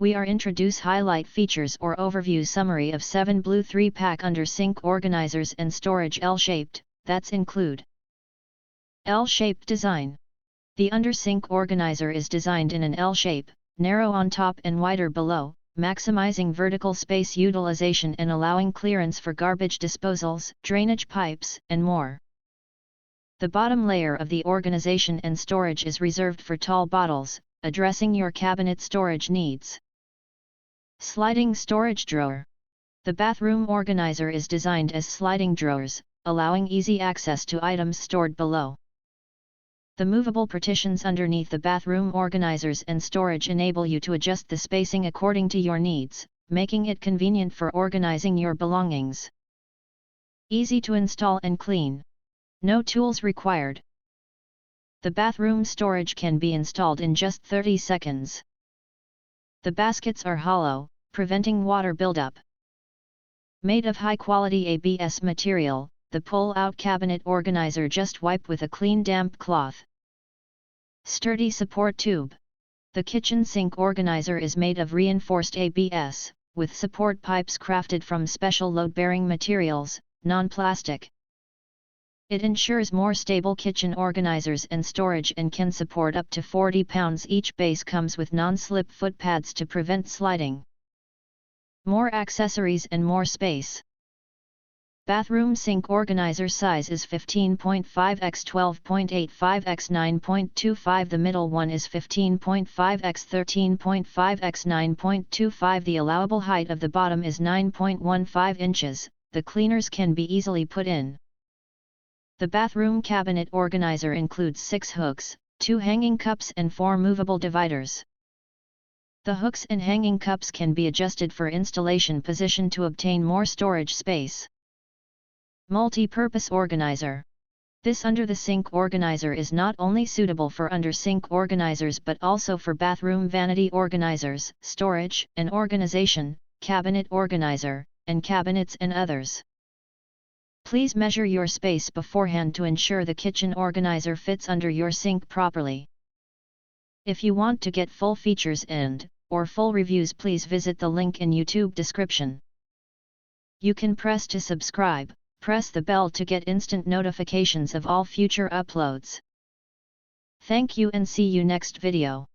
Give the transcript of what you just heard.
we are introduce highlight features or overview summary of Sevenblue 3-pack under sink organizers and storage L-shaped, that's include L-shaped design. The under sink organizer is designed in an L shape, narrow on top and wider below, maximizing vertical space utilization and allowing clearance for garbage disposals, drainage pipes, and more. The bottom layer of the organization and storage is reserved for tall bottles, addressing your cabinet storage needs. Sliding storage drawer. The bathroom organizer is designed as sliding drawers, allowing easy access to items stored below. The movable partitions underneath the bathroom organizers and storage enable you to adjust the spacing according to your needs, making it convenient for organizing your belongings. Easy to install and clean. No tools required. The bathroom storage can be installed in just 30 seconds. The baskets are hollow, preventing water buildup. Made of high-quality ABS material, the pull-out cabinet organizer just wipe with a clean damp cloth. Sturdy support tube. The kitchen sink organizer is made of reinforced ABS, with support pipes crafted from special load-bearing materials, non-plastic. It ensures more stable kitchen organizers and storage and can support up to 40 pounds. Each base comes with non-slip foot pads to prevent sliding. More accessories and more space. Bathroom sink organizer size is 15.5 x 12.85 x 9.25. The middle one is 15.5 x 13.5 x 9.25. The allowable height of the bottom is 9.15 inches. The cleaners can be easily put in. The bathroom cabinet organizer includes 6 hooks, 2 hanging cups and 4 movable dividers. The hooks and hanging cups can be adjusted for installation position to obtain more storage space. Multi-purpose organizer. This under-the-sink organizer is not only suitable for under-sink organizers but also for bathroom vanity organizers, storage and organization, cabinet organizer, and cabinets and others. Please measure your space beforehand to ensure the kitchen organizer fits under your sink properly. If you want to get full features or full reviews, please visit the link in YouTube description. You can press to subscribe, press the bell to get instant notifications of all future uploads. Thank you and see you next video.